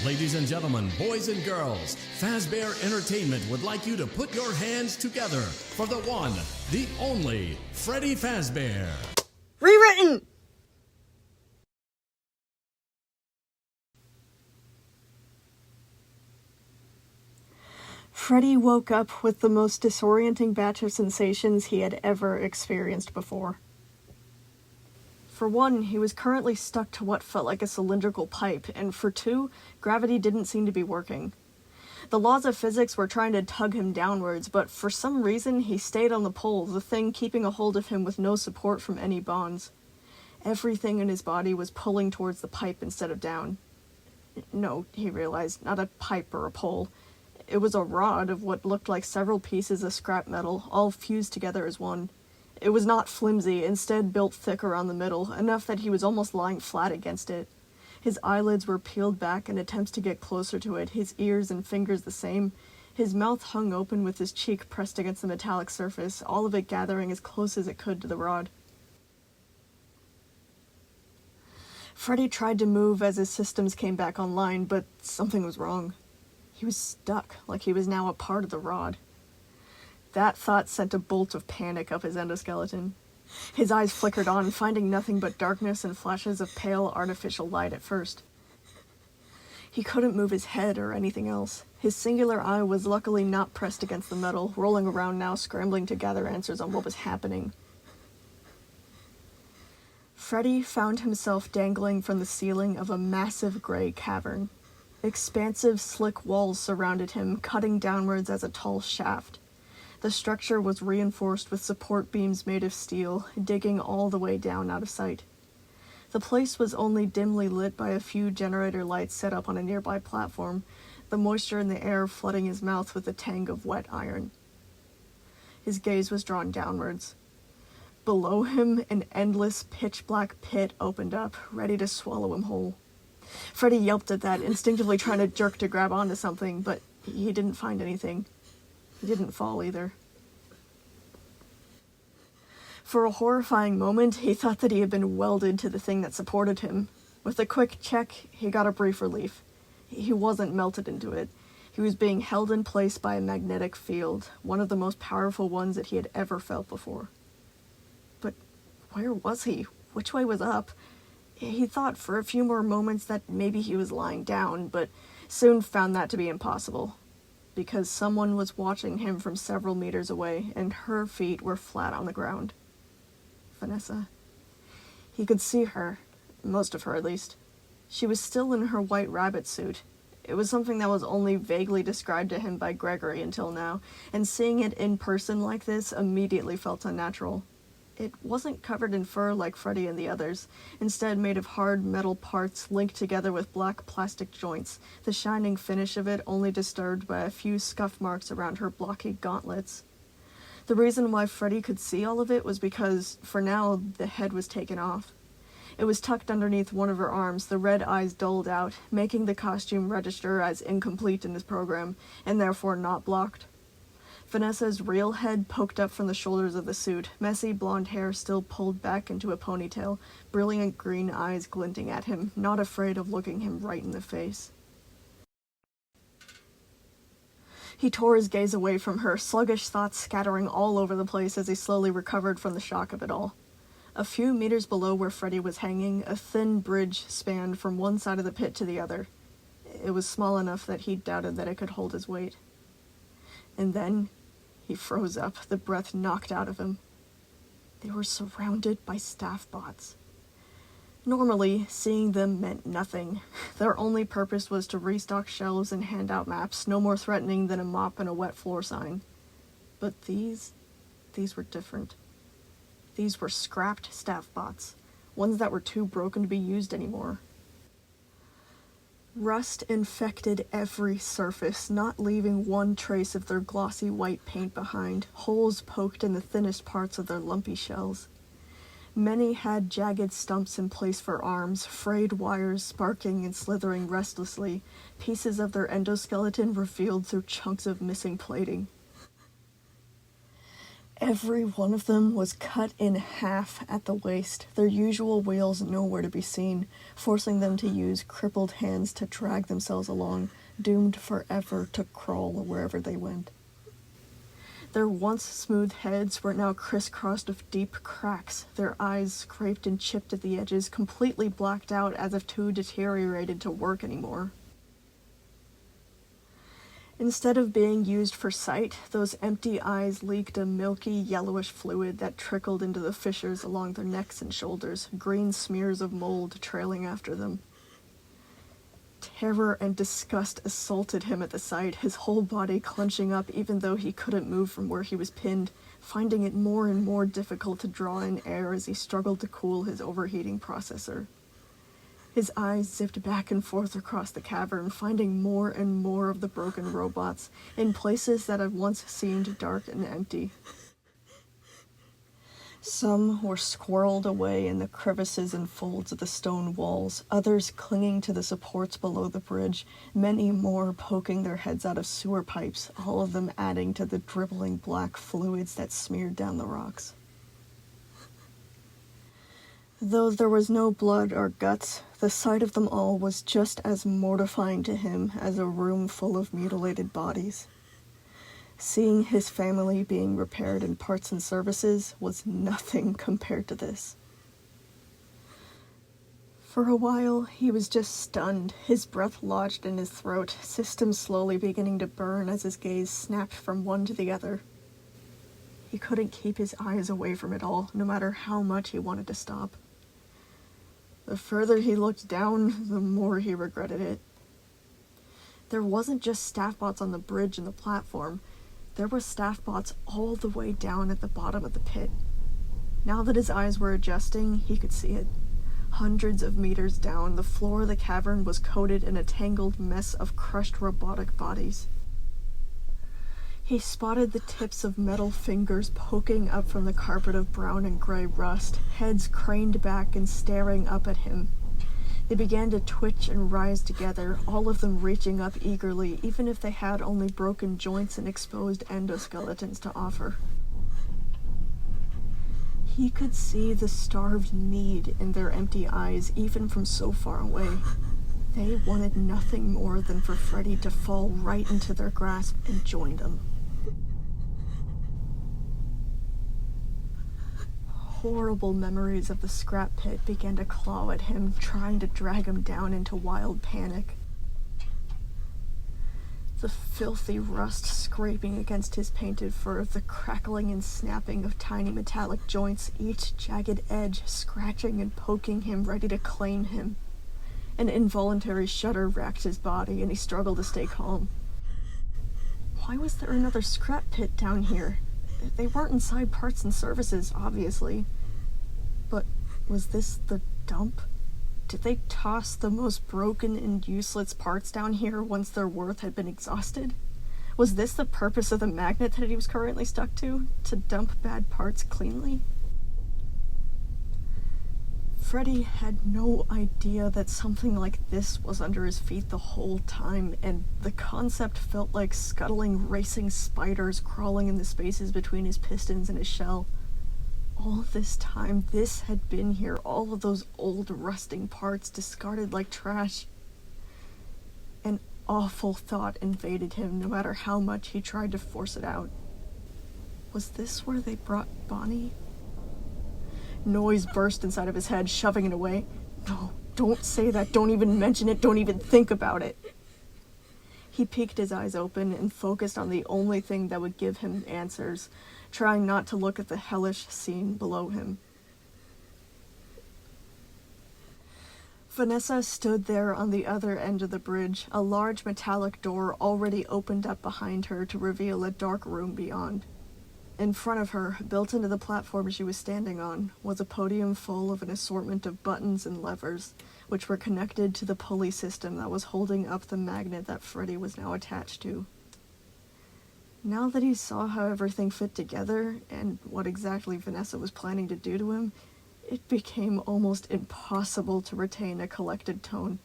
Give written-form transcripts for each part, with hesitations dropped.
Ladies and gentlemen, boys and girls, Fazbear Entertainment would like you to put your hands together for the one, the only, Freddy Fazbear. Rewritten! Freddy woke up with the most disorienting batch of sensations he had ever experienced before. For one, he was currently stuck to what felt like a cylindrical pipe, and for two, gravity didn't seem to be working. The laws of physics were trying to tug him downwards, but for some reason he stayed on the pole, the thing keeping a hold of him with no support from any bonds. Everything in his body was pulling towards the pipe instead of down. No, he realized, not a pipe or a pole. It was a rod of what looked like several pieces of scrap metal, all fused together as one. It was not flimsy, instead built thick around the middle, enough that he was almost lying flat against it. His eyelids were peeled back in attempts to get closer to it, his ears and fingers the same. His mouth hung open with his cheek pressed against the metallic surface, all of it gathering as close as it could to the rod. Freddy tried to move as his systems came back online, but something was wrong. He was stuck, like he was now a part of the rod. That thought sent a bolt of panic up his endoskeleton. His eyes flickered on, finding nothing but darkness and flashes of pale, artificial light at first. He couldn't move his head or anything else. His singular eye was luckily not pressed against the metal, rolling around now, scrambling to gather answers on what was happening. Freddy found himself dangling from the ceiling of a massive gray cavern. Expansive, slick walls surrounded him, cutting downwards as a tall shaft. The structure was reinforced with support beams made of steel, digging all the way down out of sight. The place was only dimly lit by a few generator lights set up on a nearby platform, the moisture in the air flooding his mouth with a tang of wet iron. His gaze was drawn downwards. Below him, an endless pitch-black pit opened up, ready to swallow him whole. Freddy yelped at that, instinctively trying to jerk to grab onto something, but he didn't find anything. He didn't fall either. For a horrifying moment, he thought that he had been welded to the thing that supported him. With a quick check, he got a brief relief. He wasn't melted into it. He was being held in place by a magnetic field, one of the most powerful ones that he had ever felt before. But where was he? Which way was up? He thought for a few more moments that maybe he was lying down, but soon found that to be impossible, because someone was watching him from several meters away, and her feet were flat on the ground. Vanessa. He could see her, most of her at least. She was still in her white rabbit suit. It was something that was only vaguely described to him by Gregory until now, and seeing it in person like this immediately felt unnatural. It wasn't covered in fur like Freddy and the others, instead made of hard metal parts linked together with black plastic joints, the shining finish of it only disturbed by a few scuff marks around her blocky gauntlets. The reason why Freddy could see all of it was because, for now, the head was taken off. It was tucked underneath one of her arms, the red eyes dulled out, making the costume register as incomplete in this program, and therefore not blocked. Vanessa's real head poked up from the shoulders of the suit, messy blonde hair still pulled back into a ponytail, brilliant green eyes glinting at him, not afraid of looking him right in the face. He tore his gaze away from her, sluggish thoughts scattering all over the place as he slowly recovered from the shock of it all. A few meters below where Freddy was hanging, a thin bridge spanned from one side of the pit to the other. It was small enough that he doubted that it could hold his weight. And then he froze up, the breath knocked out of him. They were surrounded by staff bots. Normally, seeing them meant nothing. Their only purpose was to restock shelves and hand out maps, no more threatening than a mop and a wet floor sign. But these were different. These were scrapped staff bots, ones that were too broken to be used anymore. Rust infected every surface, not leaving one trace of their glossy white paint behind, holes poked in the thinnest parts of their lumpy shells. Many had jagged stumps in place for arms, frayed wires sparking and slithering restlessly, pieces of their endoskeleton revealed through chunks of missing plating. Every one of them was cut in half at the waist, their usual wheels nowhere to be seen, forcing them to use crippled hands to drag themselves along, doomed forever to crawl wherever they went. Their once smooth heads were now crisscrossed with deep cracks, their eyes scraped and chipped at the edges, completely blacked out as if too deteriorated to work anymore. Instead of being used for sight, those empty eyes leaked a milky, yellowish fluid that trickled into the fissures along their necks and shoulders, green smears of mold trailing after them. Terror and disgust assaulted him at the sight, his whole body clenching up even though he couldn't move from where he was pinned, finding it more and more difficult to draw in air as he struggled to cool his overheating processor. His eyes zipped back and forth across the cavern, finding more and more of the broken robots in places that had once seemed dark and empty. Some were squirreled away in the crevices and folds of the stone walls, others clinging to the supports below the bridge, many more poking their heads out of sewer pipes, all of them adding to the dribbling black fluids that smeared down the rocks. Though there was no blood or guts, the sight of them all was just as mortifying to him as a room full of mutilated bodies. Seeing his family being repaired in parts and services was nothing compared to this. For a while, he was just stunned, his breath lodged in his throat, systems slowly beginning to burn as his gaze snapped from one to the other. He couldn't keep his eyes away from it all, no matter how much he wanted to stop. The further he looked down, the more he regretted it. There wasn't just staff bots on the bridge and the platform. There were staff bots all the way down at the bottom of the pit. Now that his eyes were adjusting, he could see it. Hundreds of meters down, the floor of the cavern was coated in a tangled mess of crushed robotic bodies. He spotted the tips of metal fingers poking up from the carpet of brown and gray rust, heads craned back and staring up at him. They began to twitch and rise together, all of them reaching up eagerly, even if they had only broken joints and exposed endoskeletons to offer. He could see the starved need in their empty eyes, even from so far away. They wanted nothing more than for Freddy to fall right into their grasp and join them. Horrible memories of the scrap pit began to claw at him, trying to drag him down into wild panic. The filthy rust scraping against his painted fur, the crackling and snapping of tiny metallic joints, each jagged edge scratching and poking him, ready to claim him. An involuntary shudder racked his body, and he struggled to stay calm. Why was there another scrap pit down here? They weren't inside parts and services, obviously. But was this the dump? Did they toss the most broken and useless parts down here once their worth had been exhausted? Was this the purpose of the magnet that he was currently stuck to dump bad parts cleanly? Freddy had no idea that something like this was under his feet the whole time, and the concept felt like scuttling racing spiders crawling in the spaces between his pistons and his shell. All this time, this had been here, all of those old rusting parts discarded like trash. An awful thought invaded him, no matter how much he tried to force it out. Was this where they brought Bonnie? Noise burst inside of his head, shoving it away. No, don't say that, don't even mention it, don't even think about it. He peeked his eyes open and focused on the only thing that would give him answers, trying not to look at the hellish scene below him. Vanessa stood there on the other end of the bridge, a large metallic door already opened up behind her to reveal a dark room beyond. In front of her, built into the platform she was standing on, was a podium full of an assortment of buttons and levers, which were connected to the pulley system that was holding up the magnet that Freddy was now attached to. Now that he saw how everything fit together, and what exactly Vanessa was planning to do to him, it became almost impossible to retain a collected tone.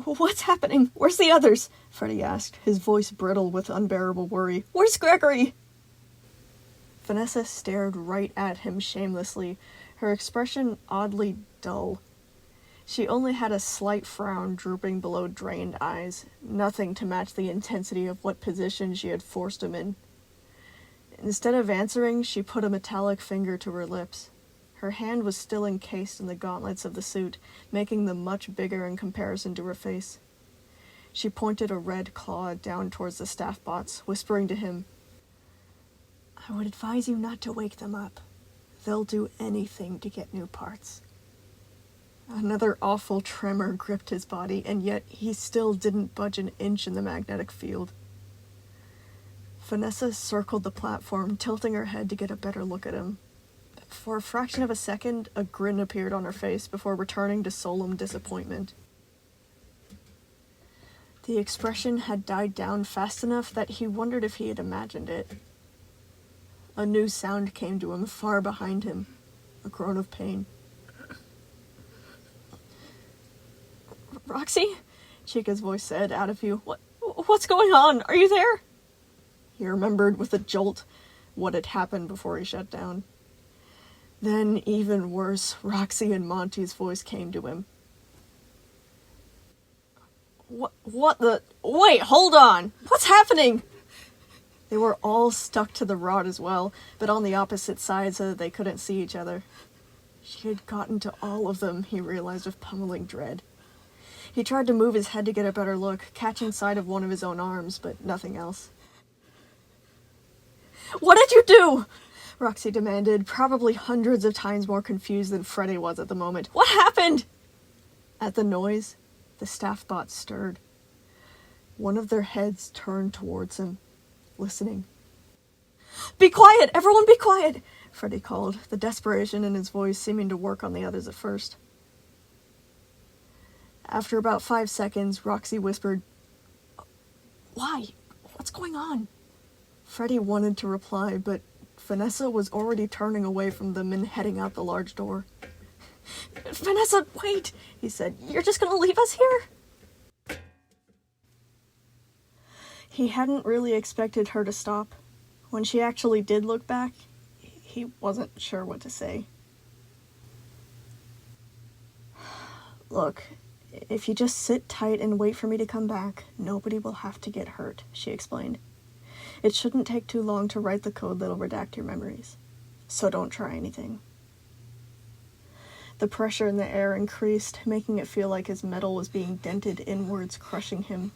What's happening? Where's the others? Freddy asked, his voice brittle with unbearable worry. Where's Gregory? Vanessa stared right at him shamelessly, her expression oddly dull. She only had a slight frown drooping below drained eyes, nothing to match the intensity of what position she had forced him in. Instead of answering, she put a metallic finger to her lips. Her hand was still encased in the gauntlets of the suit, making them much bigger in comparison to her face. She pointed a red claw down towards the staff bots, whispering to him, I would advise you not to wake them up. They'll do anything to get new parts. Another awful tremor gripped his body, and yet he still didn't budge an inch in the magnetic field. Vanessa circled the platform, tilting her head to get a better look at him. For a fraction of a second, a grin appeared on her face before returning to solemn disappointment. The expression had died down fast enough that he wondered if he had imagined it. A new sound came to him far behind him, a groan of pain. Roxy? Chica's voice said, out of view. What's going on? Are you there? He remembered with a jolt what had happened before he shut down. Then, even worse, Roxy and Monty's voice came to him. What the... Wait, hold on! What's happening? They were all stuck to the rod as well, but on the opposite side so that they couldn't see each other. She had gotten to all of them, he realized with pummeling dread. He tried to move his head to get a better look, catching sight of one of his own arms, but nothing else. What did you do? Roxy demanded, probably hundreds of times more confused than Freddy was at the moment. What happened? At the noise, the staff bots stirred. One of their heads turned towards him, listening. Be quiet! Everyone be quiet! Freddy called, the desperation in his voice seeming to work on the others at first. After about 5 seconds, Roxy whispered, Why? What's going on? Freddy wanted to reply, but Vanessa was already turning away from them and heading out the large door. Vanessa, wait, he said. You're just gonna leave us here? He hadn't really expected her to stop. When she actually did look back, he wasn't sure what to say. Look, if you just sit tight and wait for me to come back, nobody will have to get hurt, she explained. It shouldn't take too long to write the code that'll redact your memories. So don't try anything. The pressure in the air increased, making it feel like his metal was being dented inwards, crushing him.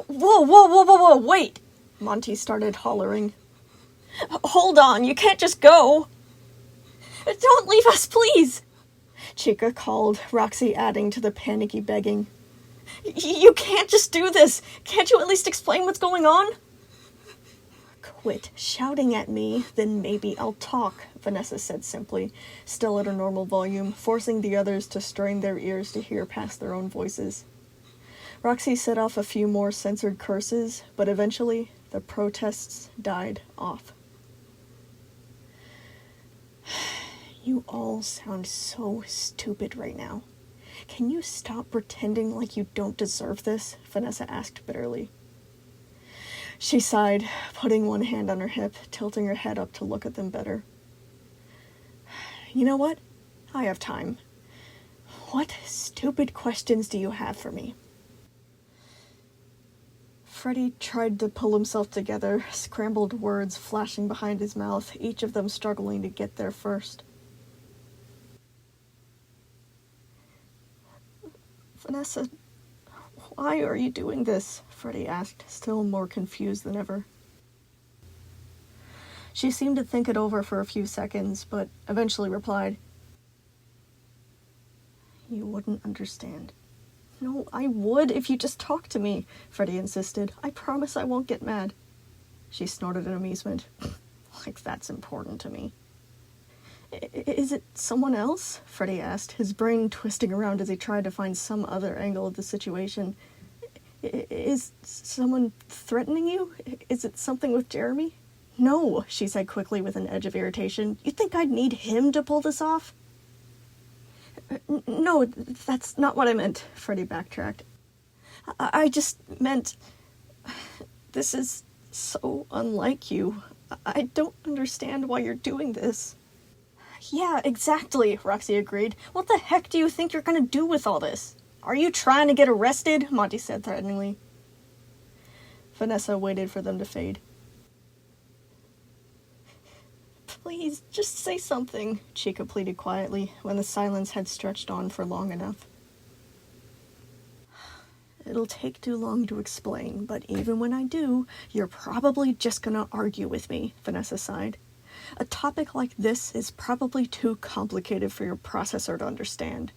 Whoa, wait! Monty started hollering. Hold on, you can't just go! Don't leave us, please! Chica called, Roxy adding to the panicky begging. You can't just do this! Can't you at least explain what's going on? Quit shouting at me, then maybe I'll talk, Vanessa said simply, still at her normal volume, forcing the others to strain their ears to hear past their own voices. Roxy set off a few more censored curses, but eventually the protests died off. You all sound so stupid right now. Can you stop pretending like you don't deserve this? Vanessa asked bitterly. She sighed, putting one hand on her hip, tilting her head up to look at them better. You know what? I have time. What stupid questions do you have for me? Freddy tried to pull himself together, scrambled words flashing behind his mouth, each of them struggling to get there first. Vanessa, why are you doing this? Freddy asked, still more confused than ever. She seemed to think it over for a few seconds, but eventually replied, You wouldn't understand. No, I would if you just talked to me, Freddy insisted. I promise I won't get mad. She snorted in amusement. Like that's important to me. Is it someone else? Freddy asked, his brain twisting around as he tried to find some other angle of the situation. Is someone threatening you? Is it something with Jeremy? No, she said quickly with an edge of irritation. You think I'd need him to pull this off? No, that's not what I meant, Freddy backtracked. I just meant... This is so unlike you. I don't understand why you're doing this. Yeah, exactly, Roxy agreed. What the heck do you think you're gonna do with all this? Are you trying to get arrested? Monty said threateningly. Vanessa waited for them to fade. Please, just say something, Chica pleaded quietly when the silence had stretched on for long enough. It'll take too long to explain, but even when I do, you're probably just gonna argue with me, Vanessa sighed. A topic like this is probably too complicated for your processor to understand.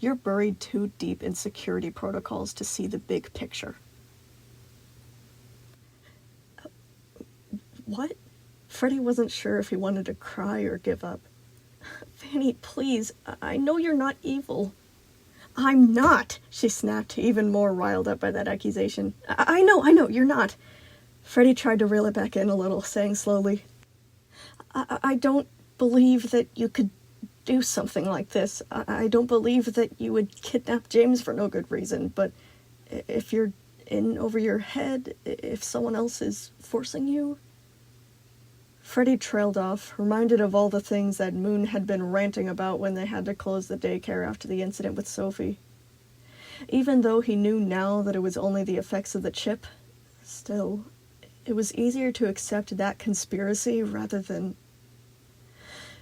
You're buried too deep in security protocols to see the big picture. What? Freddy wasn't sure if he wanted to cry or give up. Fanny, please, I know you're not evil. I'm not, she snapped, even more riled up by that accusation. I know, you're not. Freddy tried to reel it back in a little, saying slowly, I don't believe that you could do something like this. I don't believe that you would kidnap James for no good reason, but if you're in over your head, if someone else is forcing you... Freddy trailed off, reminded of all the things that Moon had been ranting about when they had to close the daycare after the incident with Sophie. Even though he knew now that it was only the effects of the chip, still, it was easier to accept that conspiracy rather than...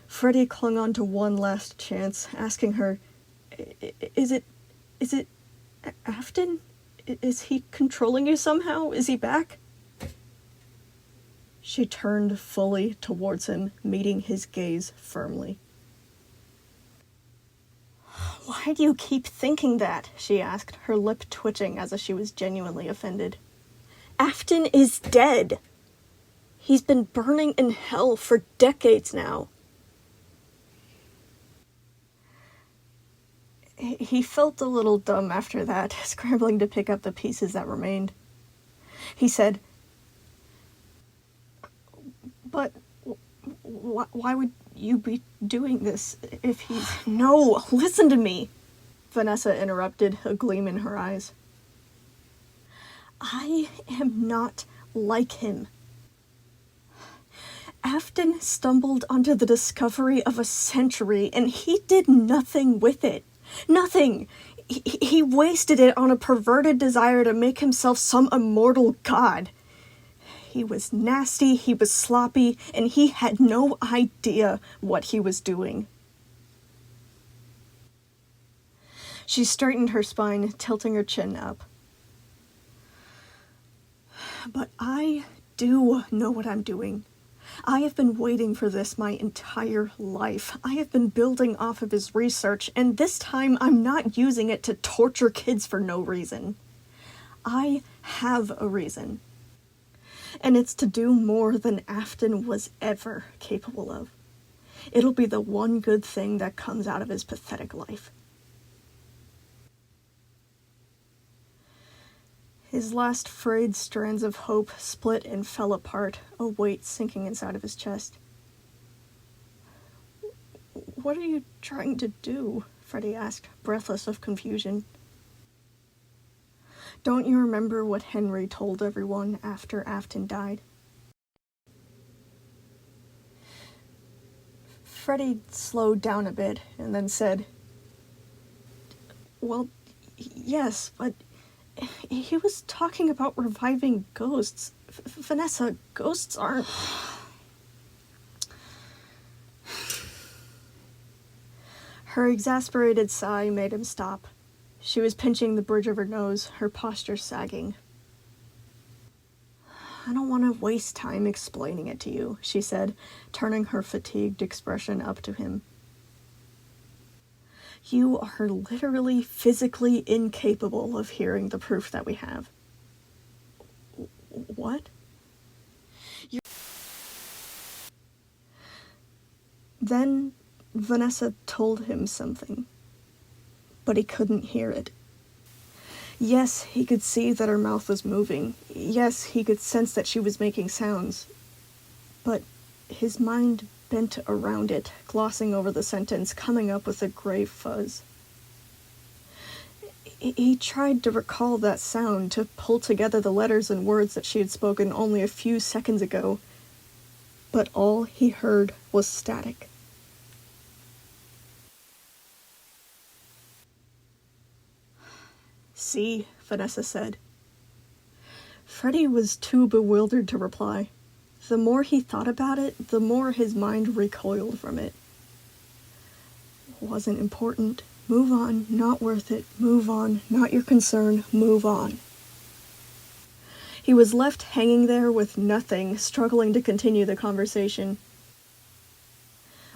Freddy clung on to one last chance, asking her, Is it Afton? Is he controlling you somehow? Is he back? She turned fully towards him, meeting his gaze firmly. Why do you keep thinking that? She asked, her lip twitching as if she was genuinely offended. Afton is dead. He's been burning in hell for decades now. He felt a little dumb after that, scrambling to pick up the pieces that remained. He said, But why would you be doing this if he's... No, listen to me, Vanessa interrupted, a gleam in her eyes. I am not like him. Afton stumbled onto the discovery of a century, and he did nothing with it. Nothing. He wasted it on a perverted desire to make himself some immortal god. He was nasty, he was sloppy, and he had no idea what he was doing. She straightened her spine, tilting her chin up. But I do know what I'm doing. I have been waiting for this my entire life. I have been building off of his research, and this time I'm not using it to torture kids for no reason. I have a reason. And it's to do more than Afton was ever capable of. It'll be the one good thing that comes out of his pathetic life. His last frayed strands of hope split and fell apart, a weight sinking inside of his chest. What are you trying to do? Freddy asked, breathless of confusion. Don't you remember what Henry told everyone after Afton died? Freddy slowed down a bit and then said, Well, yes, but he was talking about reviving ghosts. Vanessa, ghosts aren't... Her exasperated sigh made him stop. She was pinching the bridge of her nose, her posture sagging. I don't want to waste time explaining it to you, she said, turning her fatigued expression up to him. You are literally physically incapable of hearing the proof that we have. What? Then Vanessa told him something, but he couldn't hear it. Yes, he could see that her mouth was moving. Yes, he could sense that she was making sounds. But his mind bent around it, glossing over the sentence, coming up with a gray fuzz. He tried to recall that sound, to pull together the letters and words that she had spoken only a few seconds ago, but all he heard was static. "See," Vanessa said. Freddy was too bewildered to reply. The more he thought about it, the more his mind recoiled from it. Wasn't important. Move on. Not worth it. Move on. Not your concern. Move on. He was left hanging there with nothing, struggling to continue the conversation.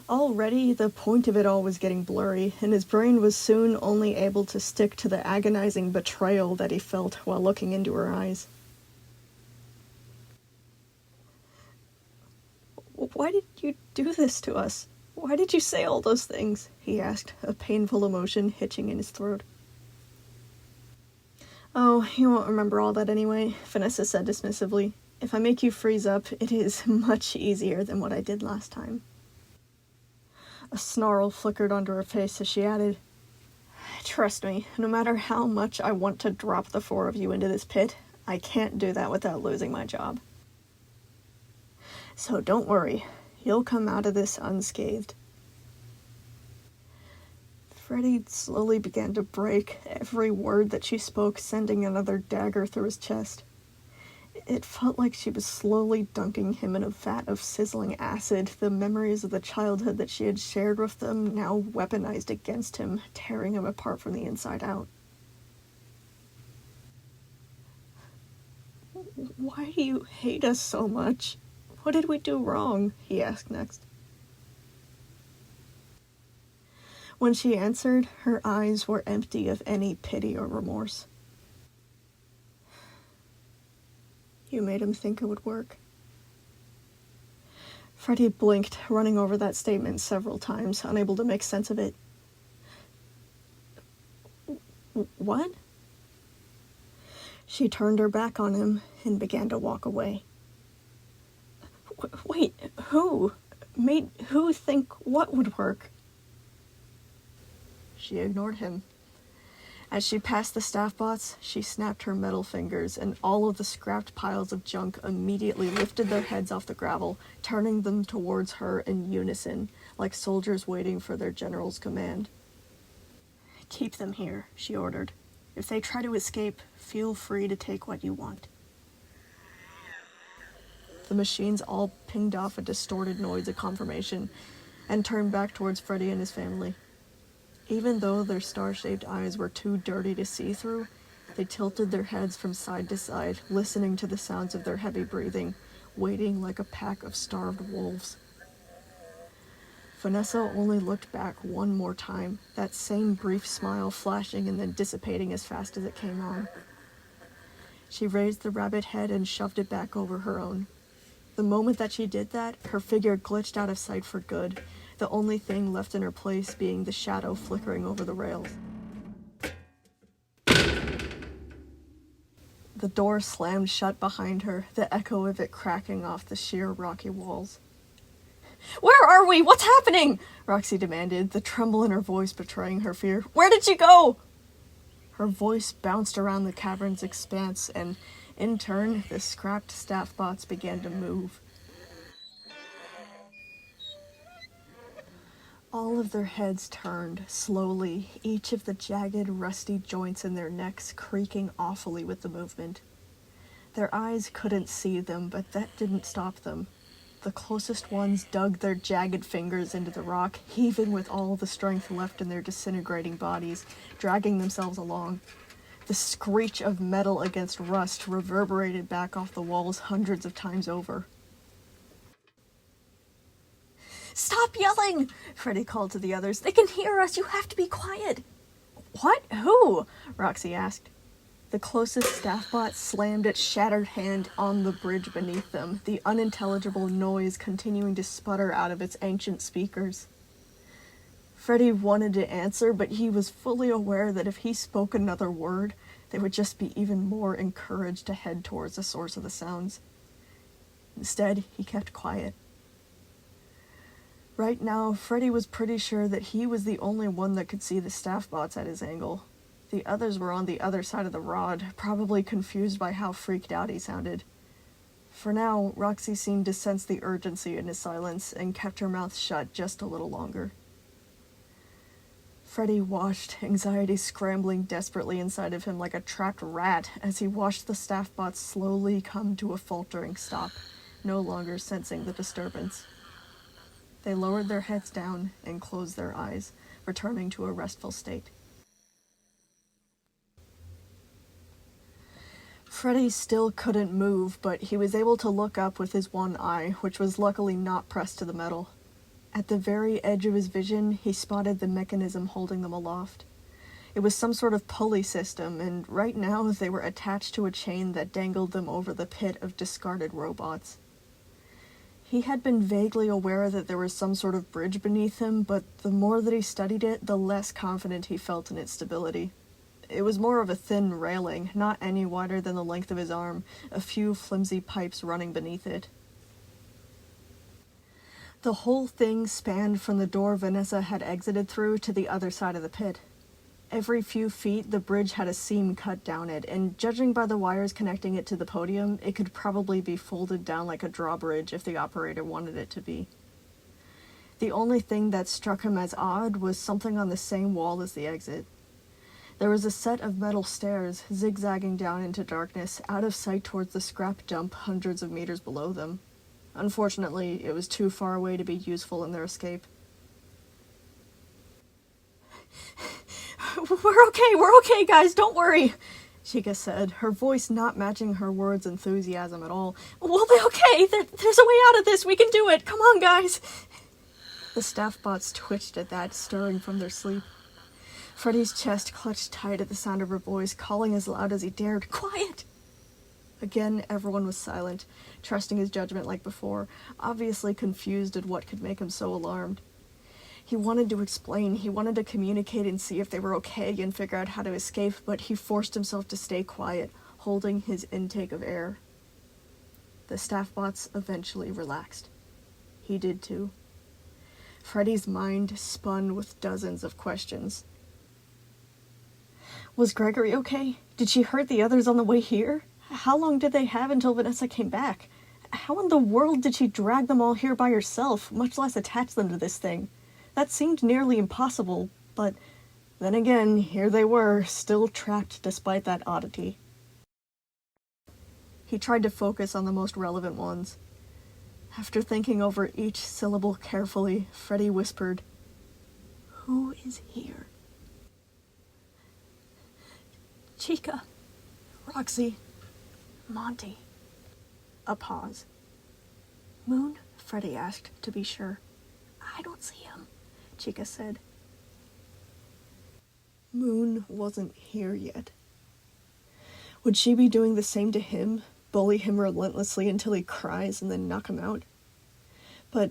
Already, the point of it all was getting blurry, and his brain was soon only able to stick to the agonizing betrayal that he felt while looking into her eyes. "Why did you do this to us? Why did you say all those things?" he asked, a painful emotion hitching in his throat. "Oh, you won't remember all that anyway," Vanessa said dismissively. "If I make you freeze up, it is much easier than what I did last time." A snarl flickered onto her face as she added, "Trust me, no matter how much I want to drop the four of you into this pit, I can't do that without losing my job. So don't worry, you'll come out of this unscathed." Freddy slowly began to break, every word that she spoke sending another dagger through his chest. It felt like she was slowly dunking him in a vat of sizzling acid, the memories of the childhood that she had shared with them now weaponized against him, tearing him apart from the inside out. "Why do you hate us so much? What did we do wrong?" he asked next. When she answered, her eyes were empty of any pity or remorse. "You made him think it would work." Freddy blinked, running over that statement several times, unable to make sense of it. "What?" She turned her back on him and began to walk away. "Wait, who? Made who think what would work?" She ignored him. As she passed the staff bots, she snapped her metal fingers, and all of the scrapped piles of junk immediately lifted their heads off the gravel, turning them towards her in unison, like soldiers waiting for their general's command. "Keep them here," she ordered. "If they try to escape, feel free to take what you want." The machines all pinged off a distorted noise of confirmation, and turned back towards Freddy and his family. Even though their star-shaped eyes were too dirty to see through, they tilted their heads from side to side, listening to the sounds of their heavy breathing, waiting like a pack of starved wolves. Vanessa only looked back one more time, that same brief smile flashing and then dissipating as fast as it came on. She raised the rabbit head and shoved it back over her own. The moment that she did that, her figure glitched out of sight for good, the only thing left in her place being the shadow flickering over the rails. The door slammed shut behind her, the echo of it cracking off the sheer rocky walls. "Where are we? What's happening?" Roxy demanded, the tremble in her voice betraying her fear. "Where did she go?" Her voice bounced around the cavern's expanse, and in turn, the scrapped staff bots began to move. All of their heads turned, slowly, each of the jagged, rusty joints in their necks creaking awfully with the movement. Their eyes couldn't see them, but that didn't stop them. The closest ones dug their jagged fingers into the rock, heaving with all the strength left in their disintegrating bodies, dragging themselves along. The screech of metal against rust reverberated back off the walls hundreds of times over. "Stop yelling!" Freddy called to the others. "They can hear us! You have to be quiet!" "What? Who?" Roxy asked. The closest staff bot slammed its shattered hand on the bridge beneath them, the unintelligible noise continuing to sputter out of its ancient speakers. Freddy wanted to answer, but he was fully aware that if he spoke another word, they would just be even more encouraged to head towards the source of the sounds. Instead, he kept quiet. Right now, Freddy was pretty sure that he was the only one that could see the staff bots at his angle. The others were on the other side of the rod, probably confused by how freaked out he sounded. For now, Roxy seemed to sense the urgency in his silence and kept her mouth shut just a little longer. Freddy watched, anxiety scrambling desperately inside of him like a trapped rat as he watched the staff bots slowly come to a faltering stop, no longer sensing the disturbance. They lowered their heads down and closed their eyes, returning to a restful state. Freddy still couldn't move, but he was able to look up with his one eye, which was luckily not pressed to the metal. At the very edge of his vision, he spotted the mechanism holding them aloft. It was some sort of pulley system, and right now they were attached to a chain that dangled them over the pit of discarded robots. He had been vaguely aware that there was some sort of bridge beneath him, but the more that he studied it, the less confident he felt in its stability. It was more of a thin railing, not any wider than the length of his arm, a few flimsy pipes running beneath it. The whole thing spanned from the door Vanessa had exited through to the other side of the pit. Every few feet, the bridge had a seam cut down it, and judging by the wires connecting it to the podium, it could probably be folded down like a drawbridge if the operator wanted it to be. The only thing that struck him as odd was something on the same wall as the exit. There was a set of metal stairs, zigzagging down into darkness, out of sight towards the scrap dump hundreds of meters below them. Unfortunately, it was too far away to be useful in their escape. We're okay, guys, don't worry, Chica said, her voice not matching her words' enthusiasm at all. We'll be okay, there's a way out of this, we can do it, come on, guys. The staff bots twitched at that, stirring from their sleep. Freddy's chest clutched tight at the sound of her voice, calling as loud as he dared, Quiet! Again, everyone was silent, trusting his judgment like before, obviously confused at what could make him so alarmed. He wanted to explain, he wanted to communicate and see if they were okay and figure out how to escape, but he forced himself to stay quiet, holding his intake of air. The staff bots eventually relaxed. He did too. Freddy's mind spun with dozens of questions. Was Gregory okay? Did she hurt the others on the way here? How long did they have until Vanessa came back? How in the world did she drag them all here by herself, much less attach them to this thing? That seemed nearly impossible, but then again, here they were, still trapped despite that oddity. He tried to focus on the most relevant ones. After thinking over each syllable carefully, Freddy whispered, Who is here? Chica, Roxy, Monty. A pause. Moon? Freddy asked, to be sure. I don't see him, Chica said. Moon wasn't here yet. Would she be doing the same to him, bully him relentlessly until he cries and then knock him out? But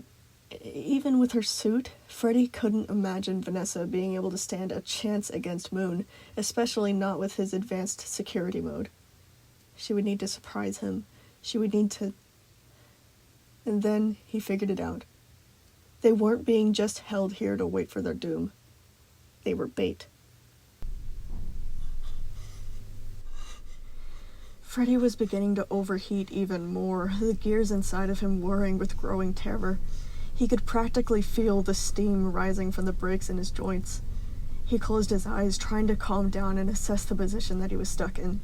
even with her suit, Freddy couldn't imagine Vanessa being able to stand a chance against Moon, especially not with his advanced security mode. She would need to surprise him. She would need to... And then he figured it out. They weren't being just held here to wait for their doom. They were bait. Freddy was beginning to overheat even more, the gears inside of him whirring with growing terror. He could practically feel the steam rising from the breaks in his joints. He closed his eyes, trying to calm down and assess the position that he was stuck in.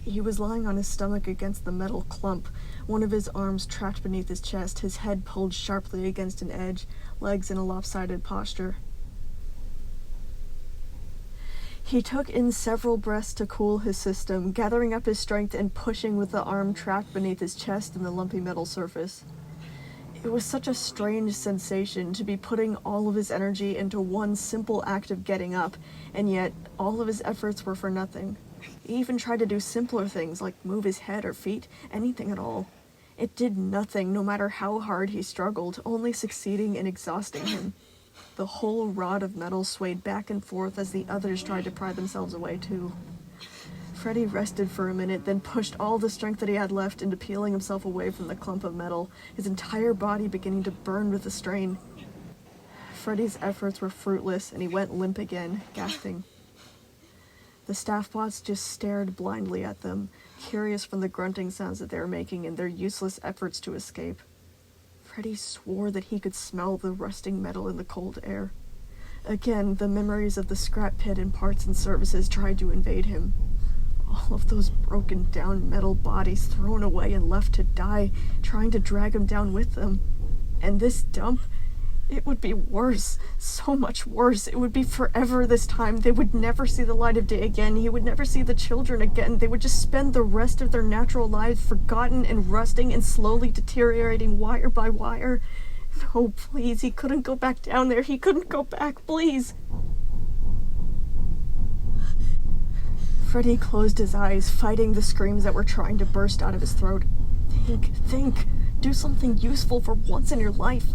He was lying on his stomach against the metal clump, one of his arms trapped beneath his chest, his head pulled sharply against an edge, legs in a lopsided posture. He took in several breaths to cool his system, gathering up his strength and pushing with the arm trapped beneath his chest and the lumpy metal surface. It was such a strange sensation to be putting all of his energy into one simple act of getting up, and yet all of his efforts were for nothing. He even tried to do simpler things like move his head or feet, anything at all. It did nothing, no matter how hard he struggled, only succeeding in exhausting him. The whole rod of metal swayed back and forth as the others tried to pry themselves away too. Freddy rested for a minute, then pushed all the strength that he had left into peeling himself away from the clump of metal, his entire body beginning to burn with the strain. Freddy's efforts were fruitless, and he went limp again, gasping. The staff bots just stared blindly at them, curious from the grunting sounds that they were making in their useless efforts to escape. Freddy swore that he could smell the rusting metal in the cold air. Again, the memories of the scrap pit and parts and services tried to invade him. All of those broken down metal bodies thrown away and left to die, trying to drag him down with them. And this dump, it would be worse, so much worse. It would be forever this time. They would never see the light of day again. He would never see the children again. They would just spend the rest of their natural lives forgotten and rusting and slowly deteriorating wire by wire. No, please, he couldn't go back down there. He couldn't go back, please. Freddy closed his eyes, fighting the screams that were trying to burst out of his throat. Think. Do something useful for once in your life.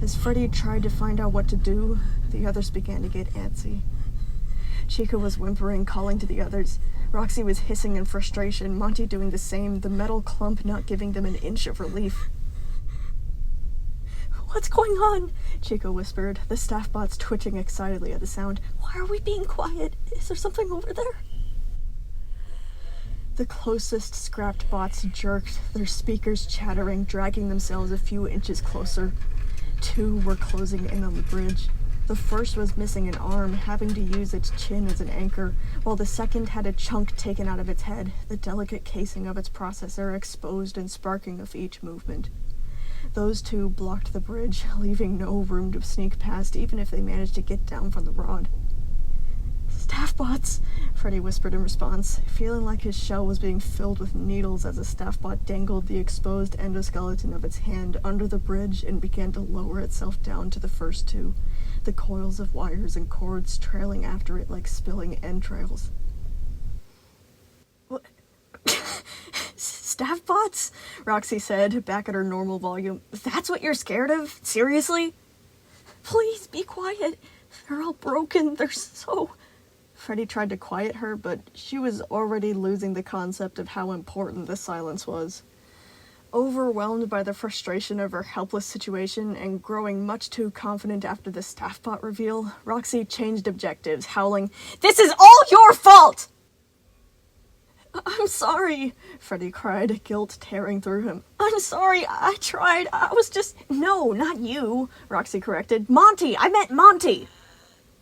As Freddy tried to find out what to do, the others began to get antsy. Chica was whimpering, calling to the others. Roxy was hissing in frustration, Monty doing the same, the metal clump not giving them an inch of relief. "What's going on?" Chica whispered, the staff bots twitching excitedly at the sound. "Why are we being quiet? Is there something over there?" The closest scrapped bots jerked, their speakers chattering, dragging themselves a few inches closer. Two were closing in on the bridge. The first was missing an arm, having to use its chin as an anchor, while the second had a chunk taken out of its head, the delicate casing of its processor exposed and sparking with each movement. Those two blocked the bridge, leaving no room to sneak past, even if they managed to get down from the rod. "Staff bots," Freddy whispered in response, feeling like his shell was being filled with needles as a staff bot dangled the exposed endoskeleton of its hand under the bridge and began to lower itself down to the first two, the coils of wires and cords trailing after it like spilling entrails. "What? Staff bots?" Roxy said, back at her normal volume. "That's what you're scared of? Seriously?" "Please, be quiet. They're all broken. They're so..." Freddy tried to quiet her, but she was already losing the concept of how important the silence was. Overwhelmed by the frustration of her helpless situation and growing much too confident after the staff bot reveal, Roxy changed objectives, howling, "This is all your fault!" "I'm sorry," Freddy cried, guilt tearing through him. "I'm sorry, I tried, I was just..." "No, not you," Roxy corrected. "Monty, I meant Monty!"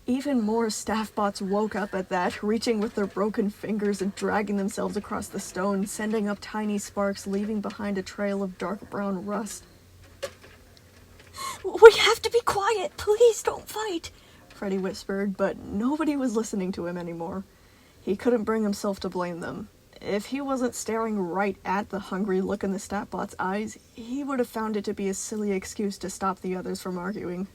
Even more staff bots woke up at that, reaching with their broken fingers and dragging themselves across the stone, sending up tiny sparks, leaving behind a trail of dark brown rust. "We have to be quiet, please don't fight," Freddy whispered, but nobody was listening to him anymore. He couldn't bring himself to blame them. If he wasn't staring right at the hungry look in the staff bot's eyes, he would have found it to be a silly excuse to stop the others from arguing.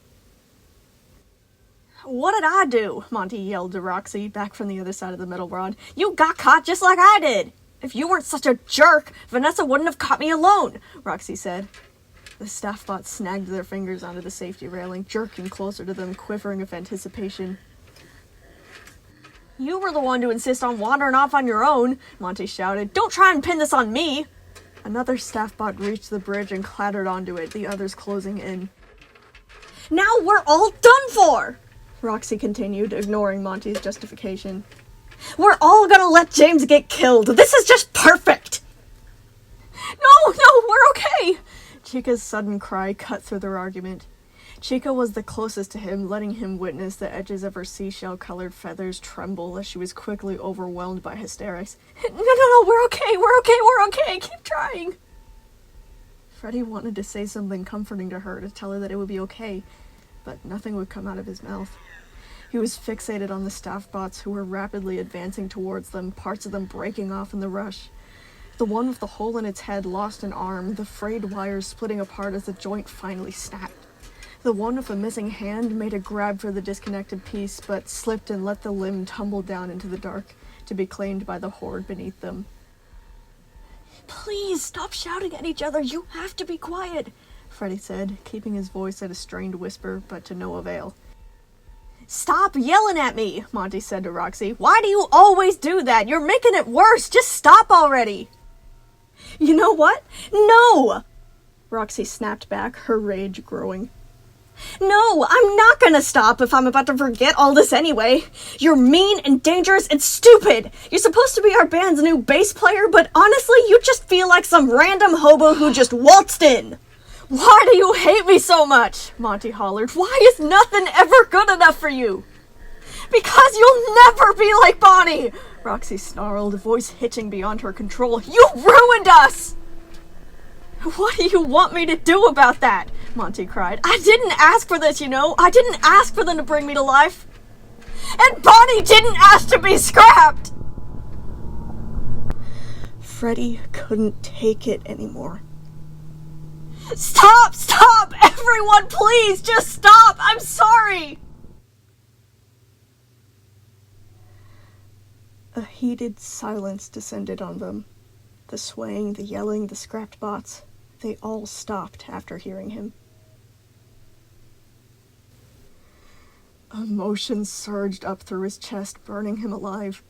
"What did I do?" Monty yelled to Roxy, back from the other side of the metal rod. "You got caught just like I did! If you weren't such a jerk, Vanessa wouldn't have caught me alone," Roxy said. The staff bots snagged their fingers onto the safety railing, jerking closer to them, quivering with anticipation. "You were the one to insist on wandering off on your own," Monty shouted. "Don't try and pin this on me!" Another staff bot reached the bridge and clattered onto it, the others closing in. "Now we're all done for!" Roxy continued, ignoring Monty's justification. "We're all gonna let James get killed. This is just perfect!" No, we're okay!" Chica's sudden cry cut through their argument. Chica was the closest to him, letting him witness the edges of her seashell-colored feathers tremble as she was quickly overwhelmed by hysterics. No, we're okay, keep trying!" Freddy wanted to say something comforting to her, to tell her that it would be okay, but nothing would come out of his mouth. He was fixated on the staff bots who were rapidly advancing towards them, parts of them breaking off in the rush. The one with the hole in its head lost an arm, the frayed wires splitting apart as the joint finally snapped. The one with a missing hand made a grab for the disconnected piece, but slipped and let the limb tumble down into the dark, to be claimed by the horde beneath them. "Please, stop shouting at each other. You have to be quiet," Freddy said, keeping his voice at a strained whisper, but to no avail. "Stop yelling at me," Monty said to Roxy. "Why do you always do that? You're making it worse. Just stop already." "You know what? No!" Roxy snapped back, her rage growing. No, I'm not gonna stop if I'm about to forget all this anyway. You're mean and dangerous and stupid. You're supposed to be our band's new bass player, but honestly, you just feel like some random hobo who just waltzed in. Why do you hate me so much? Monty hollered. Why is nothing ever good enough for you? Because you'll never be like Bonnie, Roxy snarled, voice hitching beyond her control. You ruined us! What do you want me to do about that? Monty cried. I didn't ask for this, you know. I didn't ask for them to bring me to life. And Bonnie didn't ask to be scrapped! Freddy couldn't take it anymore. Stop! Stop! Everyone, please, just stop! I'm sorry! A heated silence descended on them. The swaying, the yelling, the scrapped bots, they all stopped after hearing him. Emotion surged up through his chest, burning him alive.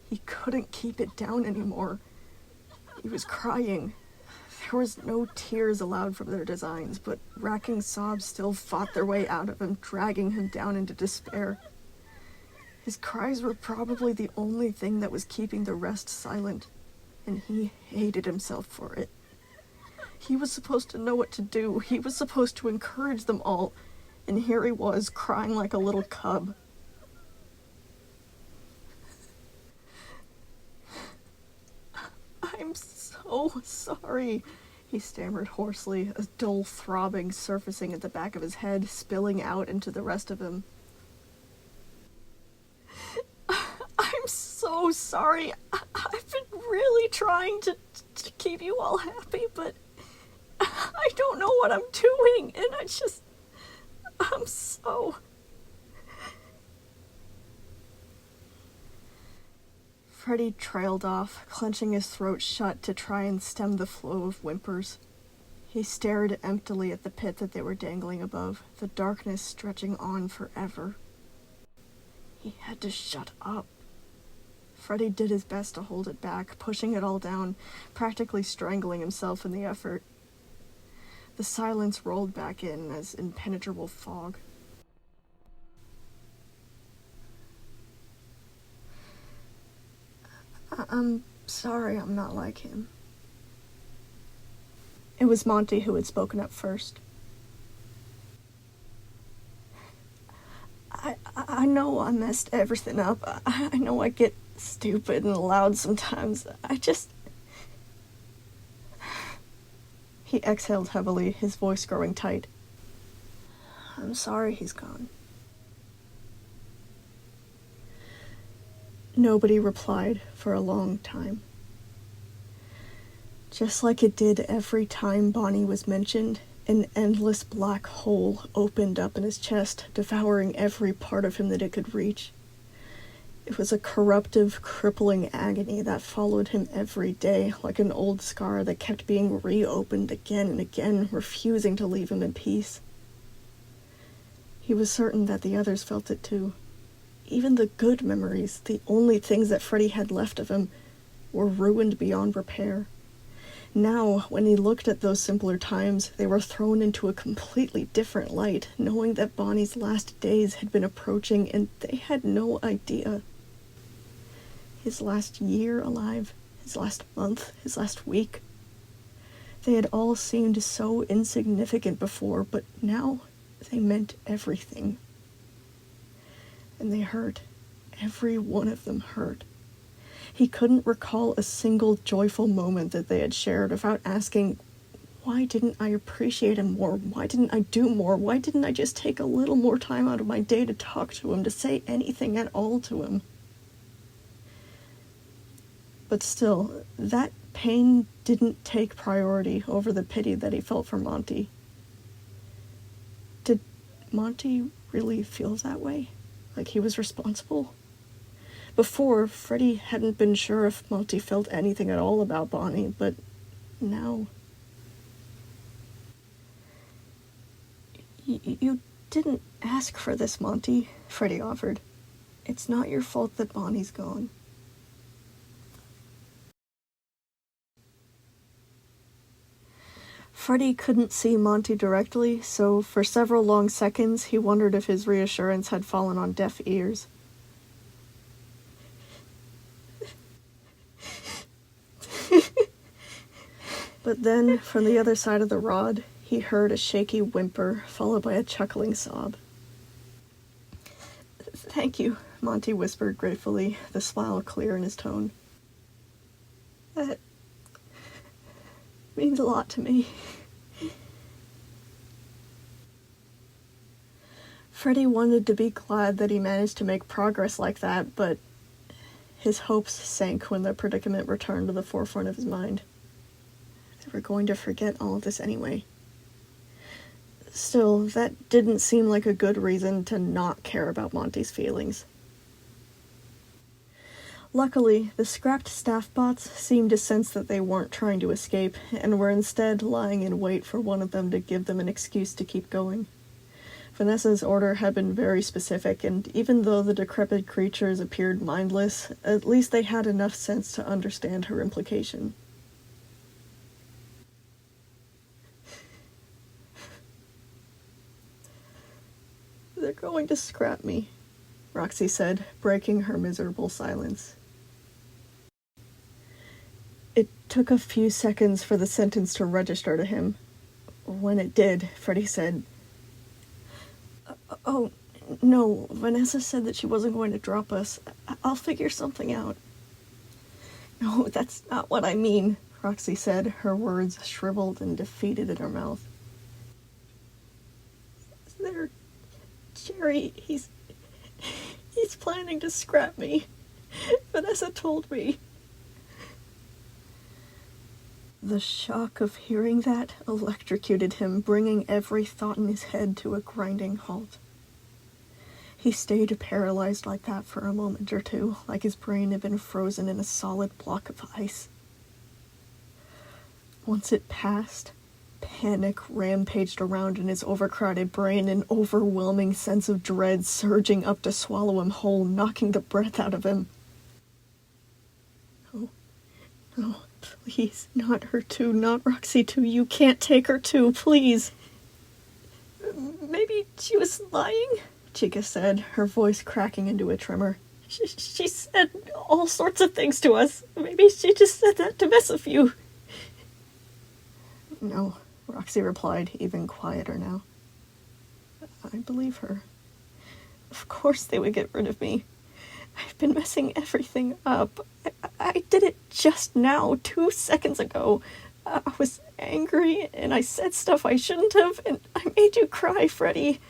He couldn't keep it down anymore. He was crying. There was no tears allowed from their designs, but racking sobs still fought their way out of him, dragging him down into despair. His cries were probably the only thing that was keeping the rest silent, and he hated himself for it. He was supposed to know what to do. He was supposed to encourage them all, and here he was, crying like a little cub. I'm so sorry, he stammered hoarsely, a dull throbbing surfacing at the back of his head, spilling out into the rest of him. I'm so sorry. I've been really trying to keep you all happy, but I don't know what I'm doing, and I'm so... Freddy trailed off, clenching his throat shut to try and stem the flow of whimpers. He stared emptily at the pit that they were dangling above, the darkness stretching on forever. He had to shut up. Freddy did his best to hold it back, pushing it all down, practically strangling himself in the effort. The silence rolled back in as impenetrable fog. I'm sorry I'm not like him. It was Monty who had spoken up first. I know I messed everything up. I know I get stupid and loud sometimes. He exhaled heavily, his voice growing tight. I'm sorry he's gone. Nobody replied for a long time. Just like it did every time Bonnie was mentioned, an endless black hole opened up in his chest, devouring every part of him that it could reach. It was a corruptive, crippling agony that followed him every day, like an old scar that kept being reopened again and again, refusing to leave him in peace. He was certain that the others felt it too. Even the good memories, the only things that Freddy had left of him, were ruined beyond repair. Now, when he looked at those simpler times, they were thrown into a completely different light, knowing that Bonnie's last days had been approaching and they had no idea. His last year alive, his last month, his last week. They had all seemed so insignificant before, but now they meant everything. And they hurt. Every one of them hurt. He couldn't recall a single joyful moment that they had shared without asking, why didn't I appreciate him more? Why didn't I do more? Why didn't I just take a little more time out of my day to talk to him, to say anything at all to him? But still, that pain didn't take priority over the pity that he felt for Monty. Did Monty really feel that way? Like he was responsible? Before, Freddy hadn't been sure if Monty felt anything at all about Bonnie, but now... You didn't ask for this, Monty, Freddy offered. It's not your fault that Bonnie's gone. Freddy couldn't see Monty directly, so for several long seconds he wondered if his reassurance had fallen on deaf ears. But then, from the other side of the rod, he heard a shaky whimper, followed by a chuckling sob. "Thank you," Monty whispered gratefully, the smile clear in his tone. "That means a lot to me." Freddy wanted to be glad that he managed to make progress like that, but his hopes sank when the predicament returned to the forefront of his mind. They were going to forget all of this anyway. Still, that didn't seem like a good reason to not care about Monty's feelings. Luckily, the scrapped staff bots seemed to sense that they weren't trying to escape, and were instead lying in wait for one of them to give them an excuse to keep going. Vanessa's order had been very specific, and even though the decrepit creatures appeared mindless, at least they had enough sense to understand her implication. "They're going to scrap me," Roxy said, breaking her miserable silence. It took a few seconds for the sentence to register to him. When it did, Freddy said, "Oh, no, Vanessa said that she wasn't going to drop us. I'll figure something out." "No, that's not what I mean," Roxy said, her words shriveled and defeated in her mouth. "Jerry, he's planning to scrap me. Vanessa told me." The shock of hearing that electrocuted him, bringing every thought in his head to a grinding halt. He stayed paralyzed like that for a moment or two, like his brain had been frozen in a solid block of ice. Once it passed, panic rampaged around in his overcrowded brain, an overwhelming sense of dread surging up to swallow him whole, knocking the breath out of him. No, please, not her too, not Roxy too. You can't take her too, please." "Maybe she was lying," Chica said, her voice cracking into a tremor. She said all sorts of things to us. Maybe she just said that to mess with you." "No," Roxy replied, even quieter now. "I believe her. Of course they would get rid of me. I've been messing everything up. I did it just now, 2 seconds ago. I was angry, and I said stuff I shouldn't have, and I made you cry, Freddy."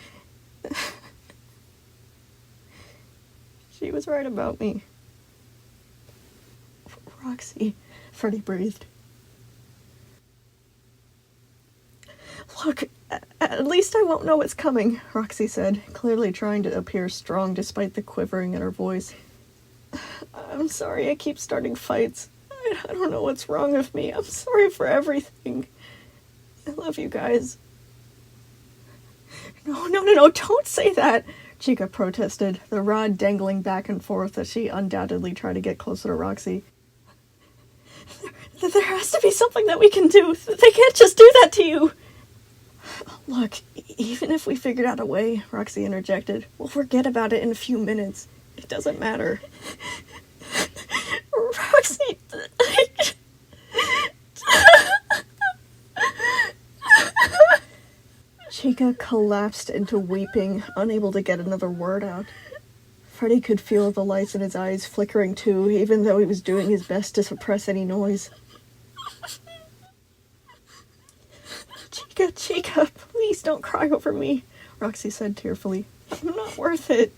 "She was right about me." "Roxy," Freddy breathed. "Look, at least I won't know what's coming," Roxy said, clearly trying to appear strong despite the quivering in her voice. "I'm sorry I keep starting fights. I don't know what's wrong with me. I'm sorry for everything. I love you guys." No, don't say that," Chica protested, the rod dangling back and forth as she undoubtedly tried to get closer to Roxy. There has to be something that we can do. They can't just do that to you." "Look, even if we figured out a way," Roxy interjected, "we'll forget about it in a few minutes. It doesn't matter." "Roxy, Chica collapsed into weeping, unable to get another word out. Freddy could feel the lights in his eyes flickering too, even though he was doing his best to suppress any noise. Chica, please don't cry over me," Roxy said tearfully. "I'm not worth it."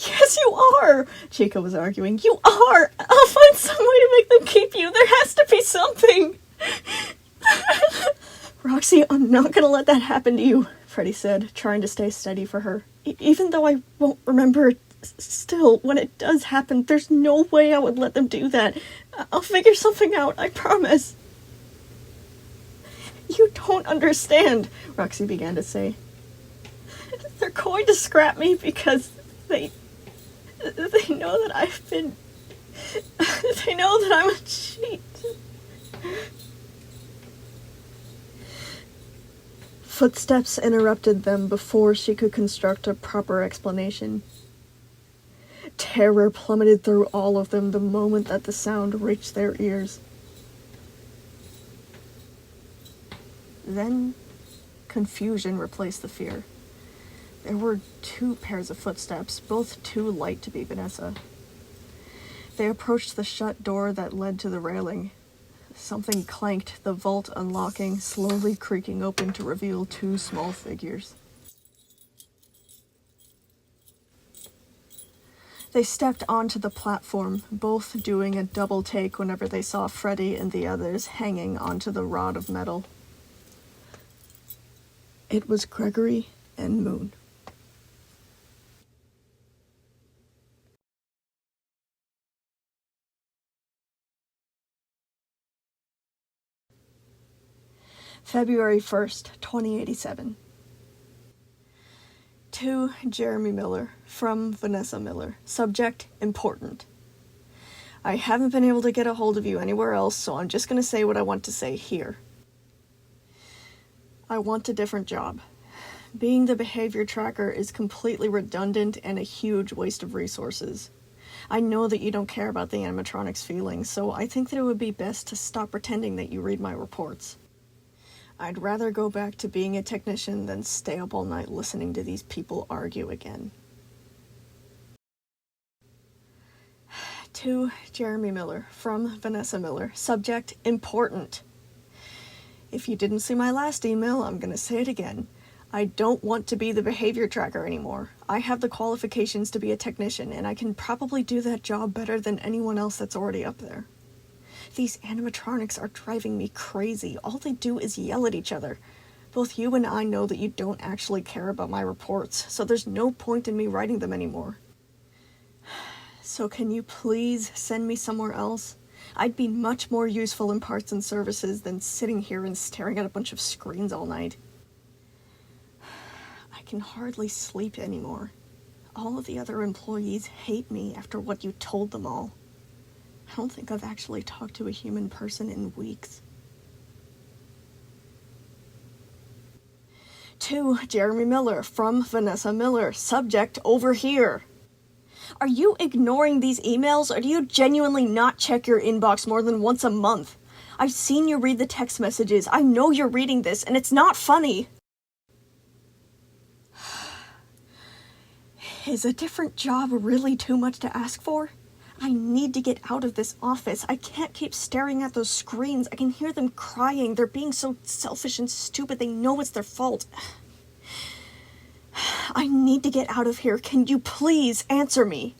"Yes, you are," Chica was arguing. "You are! I'll find some way to make them keep you. There has to be something." "Roxy, I'm not gonna let that happen to you," Freddy said, trying to stay steady for her. "Even though I won't remember it, still, when it does happen, there's no way I would let them do that. I'll figure something out, I promise." "You don't understand," Roxy began to say. "They're going to scrap me because they know that I've been... They know that I'm a cheat." Footsteps interrupted them before she could construct a proper explanation. Terror plummeted through all of them the moment that the sound reached their ears. Then, confusion replaced the fear. There were 2 pairs of footsteps, both too light to be Vanessa. They approached the shut door that led to the railing. Something clanked, the vault unlocking, slowly creaking open to reveal 2 small figures. They stepped onto the platform, both doing a double take whenever they saw Freddy and the others hanging onto the rod of metal. It was Gregory and Moon. February 1st, 2087. To Jeremy Miller, from Vanessa Miller. Subject, important. I haven't been able to get a hold of you anywhere else, so I'm just going to say what I want to say here. I want a different job. Being the behavior tracker is completely redundant and a huge waste of resources. I know that you don't care about the animatronics' feelings, so I think that it would be best to stop pretending that you read my reports. I'd rather go back to being a technician than stay up all night listening to these people argue again. To Jeremy Miller, from Vanessa Miller. Subject, important. If you didn't see my last email, I'm gonna say it again. I don't want to be the behavior tracker anymore. I have the qualifications to be a technician, and I can probably do that job better than anyone else that's already up there. These animatronics are driving me crazy. All they do is yell at each other. Both you and I know that you don't actually care about my reports, so there's no point in me writing them anymore. So can you please send me somewhere else? I'd be much more useful in parts and services than sitting here and staring at a bunch of screens all night. I can hardly sleep anymore. All of the other employees hate me after what you told them all. I don't think I've actually talked to a human person in weeks. To Jeremy Miller, from Vanessa Miller. Subject, over here. Are you ignoring these emails, or do you genuinely not check your inbox more than once a month? I've seen you read the text messages. I know you're reading this, and it's not funny. Is a different job really too much to ask for? I need to get out of this office. I can't keep staring at those screens. I can hear them crying. They're being so selfish and stupid. They know it's their fault. I need to get out of here. Can you please answer me?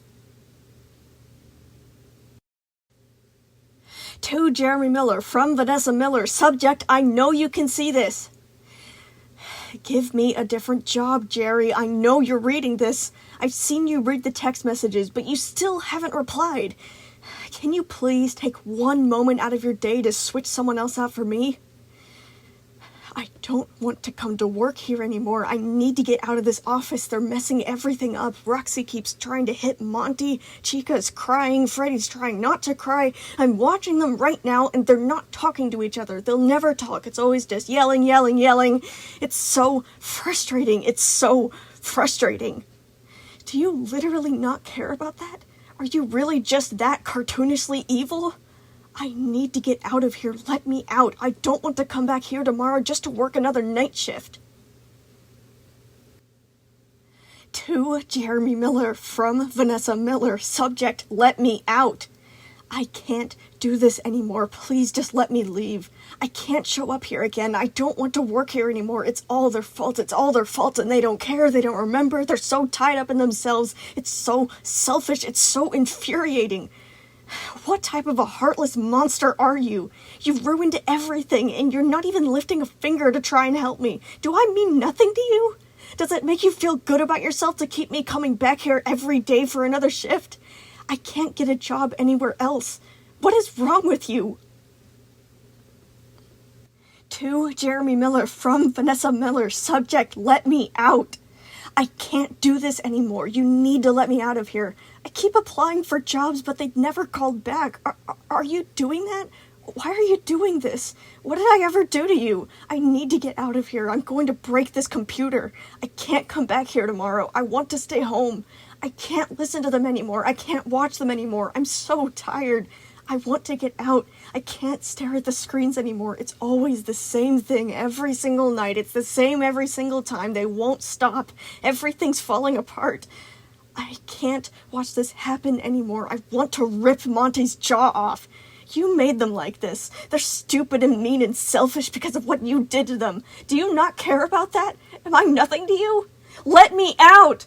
To Jeremy Miller, from Vanessa Miller. Subject, I know you can see this. Give me a different job, Jerry. I know you're reading this. I've seen you read the text messages, but you still haven't replied. Can you please take one moment out of your day to switch someone else out for me? I don't want to come to work here anymore. I need to get out of this office. They're messing everything up. Roxy keeps trying to hit Monty. Chica's crying. Freddy's trying not to cry. I'm watching them right now, and they're not talking to each other. They'll never talk. It's always just yelling, yelling, yelling. It's so frustrating. It's so frustrating. Do you literally not care about that? Are you really just that cartoonishly evil? I need to get out of here. Let me out. I don't want to come back here tomorrow just to work another night shift. To Jeremy Miller, from Vanessa Miller. Subject, let me out. I can't do this anymore. Please just let me leave. I can't show up here again. I don't want to work here anymore. It's all their fault. It's all their fault, and they don't care. They don't remember. They're so tied up in themselves. It's so selfish. It's so infuriating. What type of a heartless monster are you? You've ruined everything, and you're not even lifting a finger to try and help me. Do I mean nothing to you? Does it make you feel good about yourself to keep me coming back here every day for another shift? I can't get a job anywhere else. What is wrong with you? To Jeremy Miller, from Vanessa Miller. Subject, let me out. I can't do this anymore. You need to let me out of here. I keep applying for jobs, but they never called back. Are you doing that? Why are you doing this? What did I ever do to you? I need to get out of here. I'm going to break this computer. I can't come back here tomorrow. I want to stay home. I can't listen to them anymore. I can't watch them anymore. I'm so tired. I want to get out. I can't stare at the screens anymore. It's always the same thing every single night. It's the same every single time. They won't stop. Everything's falling apart. I can't watch this happen anymore. I want to rip Monty's jaw off. You made them like this. They're stupid and mean and selfish because of what you did to them. Do you not care about that? Am I nothing to you? Let me out!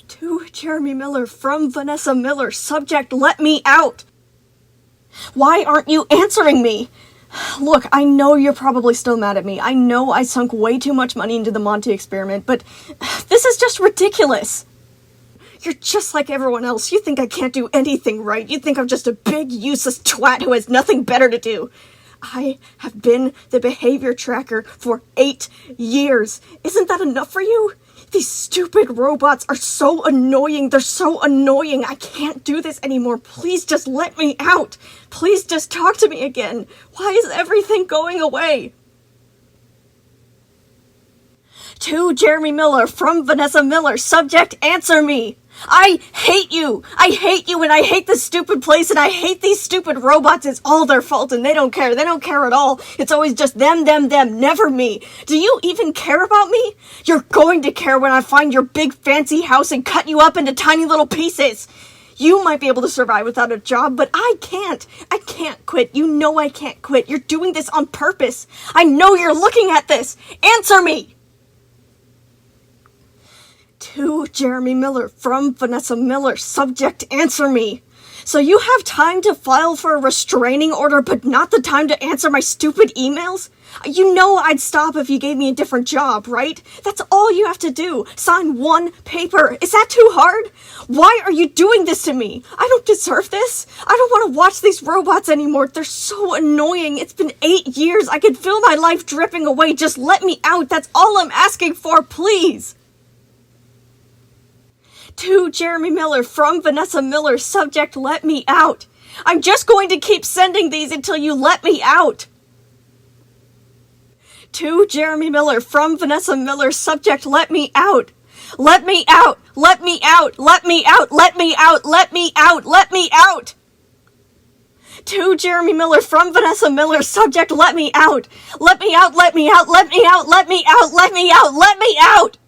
To Jeremy Miller from Vanessa Miller. Subject, let me out! Why aren't you answering me? Look, I know you're probably still mad at me. I know I sunk way too much money into the Monty experiment, but this is just ridiculous. You're just like everyone else. You think I can't do anything right. You think I'm just a big, useless twat who has nothing better to do. I have been the behavior tracker for 8 years. Isn't that enough for you? These stupid robots are so annoying. They're so annoying. I can't do this anymore. Please just let me out. Please just talk to me again. Why is everything going away? To Jeremy Miller from Vanessa Miller. Subject, answer me. I hate you! I hate you, and I hate this stupid place, and I hate these stupid robots. It's all their fault, and they don't care. They don't care at all. It's always just them, never me. Do you even care about me? You're going to care when I find your big fancy house and cut you up into tiny little pieces. You might be able to survive without a job, but I can't. I can't quit. You know I can't quit. You're doing this on purpose. I know you're looking at this. Answer me! To Jeremy Miller from Vanessa Miller. Subject, answer me. So you have time to file for a restraining order, but not the time to answer my stupid emails? You know I'd stop if you gave me a different job, right? That's all you have to do. Sign one paper. Is that too hard? Why are you doing this to me? I don't deserve this. I don't want to watch these robots anymore. They're so annoying. It's been 8 years. I could feel my life dripping away. Just let me out. That's all I'm asking for, please. To Jeremy Miller from Vanessa Miller. Subject, let me out. I'm just going to keep sending these until you let me out. To Jeremy Miller from Vanessa Miller. Subject, let me out. Let me out. Let me out. Let me out. Let me out. Let me out. Let me out. To Jeremy Miller from Vanessa Miller. Subject, let me out. Let me out. Let me out. Let me out. Let me out. Let me out. Let me out.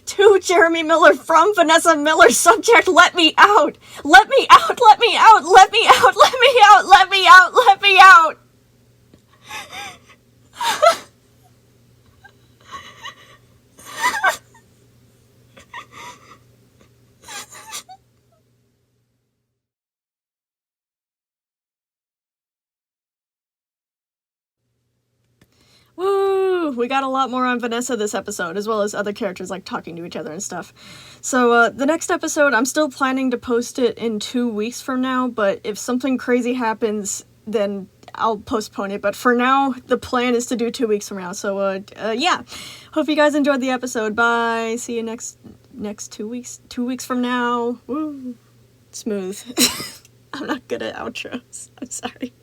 To Jeremy Miller from Vanessa Miller. Subject, let me out. Let me out. Let me out. Let me out. Let me out. Let me out. Let me out. Woo! We got a lot more on Vanessa this episode, as well as other characters like talking to each other and stuff. So the next episode, I'm still planning to post it in 2 weeks from now, but if something crazy happens, then I'll postpone it. But for now, the plan is to do 2 weeks from now. So yeah, hope you guys enjoyed the episode. Bye. See you next 2 weeks. 2 weeks from now. Woo! Smooth. I'm not good at outros. I'm sorry.